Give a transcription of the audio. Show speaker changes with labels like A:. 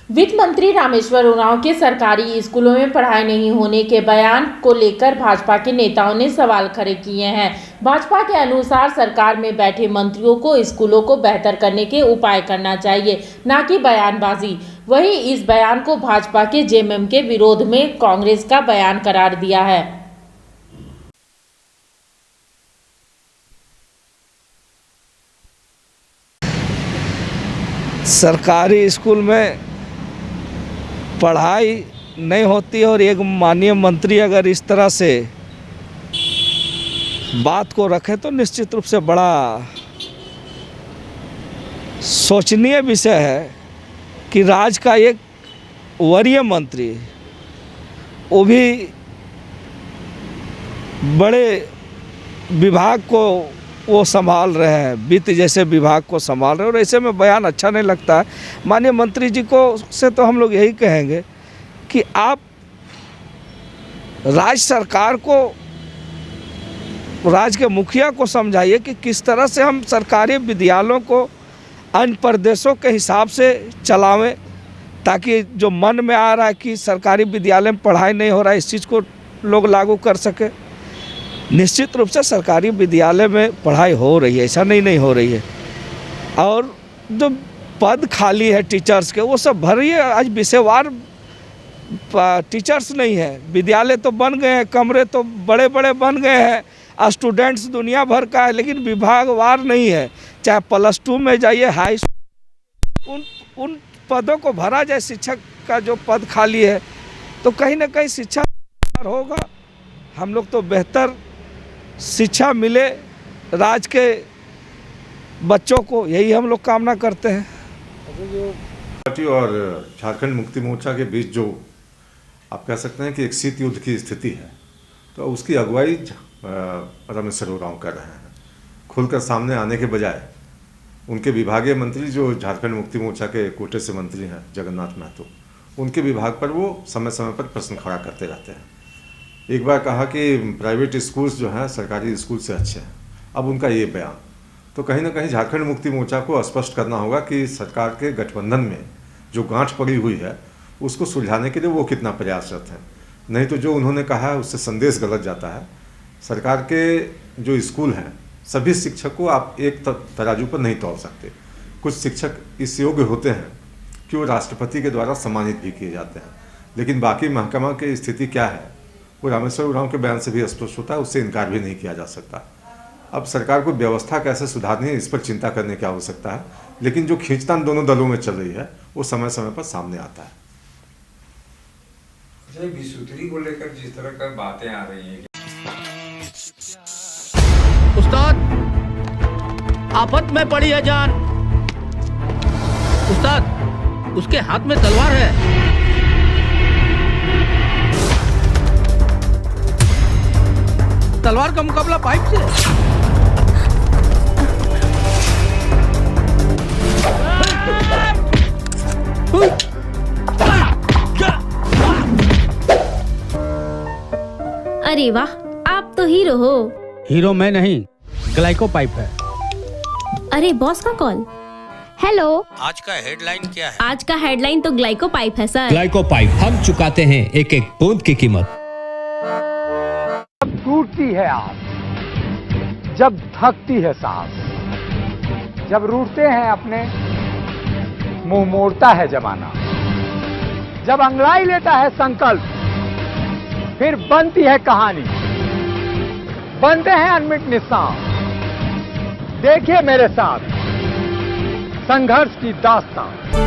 A: वित्त मंत्री रामेश्वर उरांव के सरकारी स्कूलों में पढ़ाई नहीं होने के बयान को लेकर भाजपा के नेताओं ने सवाल खड़े किए हैं। भाजपा के अनुसार सरकार में बैठे मंत्रियों को स्कूलों को बेहतर करने के उपाय करना चाहिए, न कि बयानबाजी। वहीं इस बयान को भाजपा के जेएमएम के विरोध में कांग्रेस का बयान करार दिया है।
B: सरकारी स्कूल में पढ़ाई नहीं होती और एक माननीय मंत्री अगर इस तरह से बात को रखे तो निश्चित रूप से बड़ा सोचनीय विषय है कि राज्य का एक वरीय मंत्री, वो भी बड़े विभाग को वो संभाल रहे हैं, वित्त जैसे विभाग को संभाल रहे हैं, और ऐसे में बयान अच्छा नहीं लगता है। माननीय मंत्री जी को से तो हम लोग यही कहेंगे कि आप राज्य सरकार को, राज्य के मुखिया को समझाइए कि किस तरह से हम सरकारी विद्यालयों को अन्य प्रदेशों के हिसाब से चलावें, ताकि जो मन में आ रहा है कि सरकारी विद्यालय में पढ़ाई नहीं हो रहा है, इस चीज़ को लोग लागू कर सके। निश्चित रूप से सरकारी विद्यालय में पढ़ाई हो रही है, ऐसा नहीं हो रही है, और जो पद खाली है टीचर्स के वो सब भरिए। आज विषयवार टीचर्स नहीं है, विद्यालय तो बन गए हैं, कमरे तो बड़े बड़े बन गए हैं, स्टूडेंट्स दुनिया भर का है, लेकिन विभागवार नहीं है। चाहे +2 में जाइए, हाई स्कूल, उन पदों को भरा जाए। शिक्षक का जो पद खाली है तो कहीं ना कहीं शिक्षा होगा, हम लोग तो बेहतर शिक्षा मिले राज्य के बच्चों को, यही हम लोग कामना करते हैं।
C: पार्टी और झारखंड मुक्ति मोर्चा के बीच जो आप कह सकते हैं कि एक शीत युद्ध की स्थिति है, तो उसकी अगुवाई रामेश्वर उरांव कर रहे हैं। खुलकर सामने आने के बजाय उनके विभागीय मंत्री जो झारखंड मुक्ति मोर्चा के कोटे से मंत्री हैं, जगन्नाथ महतो, उनके विभाग पर वो समय समय पर प्रश्न खड़ा करते रहते हैं। एक बार कहा कि प्राइवेट स्कूल्स जो हैं सरकारी स्कूल से अच्छे हैं, अब उनका ये बयान, तो कहीं ना कहीं झारखंड मुक्ति मोर्चा को स्पष्ट करना होगा कि सरकार के गठबंधन में जो गांठ पड़ी हुई है उसको सुलझाने के लिए वो कितना प्रयासरत है। नहीं तो जो उन्होंने कहा है उससे संदेश गलत जाता है। सरकार के जो स्कूल हैं सभी शिक्षक को आप एक तराजू पर नहीं तोल सकते। कुछ शिक्षक इस योग्य होते हैं कि वो राष्ट्रपति के द्वारा सम्मानित भी किए जाते हैं, लेकिन बाकी महकमा की स्थिति क्या है वो रामेश्वर उरांव के बयान से भी स्पष्ट होता है, उससे इनकार भी नहीं किया जा सकता। अब सरकार को व्यवस्था कैसे सुधारनी है इस पर चिंता करने की आवश्यकता है, लेकिन जो खींचतान दोनों दलों में चल रही है वो समय समय पर सामने आता है।
D: सूत्री को लेकर जिस तरह का बातें आ रही हैं,
E: उस्ताद आफत में पड़ी है जान। उस्ताद उसके हाथ में तलवार है। तलवार का मुकाबला पाइप से।
F: अरे वाह, आप तो हीरो हो।
E: हीरो मैं नहीं, ग्लाइको पाइप है।
F: अरे बॉस का कॉल। हेलो,
E: आज का हेडलाइन क्या है?
F: आज का हेडलाइन तो ग्लाइको पाइप है सर।
G: ग्लाइको पाइप, हम चुकाते हैं एक एक बूंद की कीमत।
H: जब टूटती है आस, जब थकती है सांस, जब रूठते हैं अपने, मुंह मोड़ता है जमाना, जब अंगड़ाई लेता है संकल्प, फिर बनती है कहानी, बनते हैं अनमिट निशान। देखिए मेरे साथ संघर्ष की दास्तान।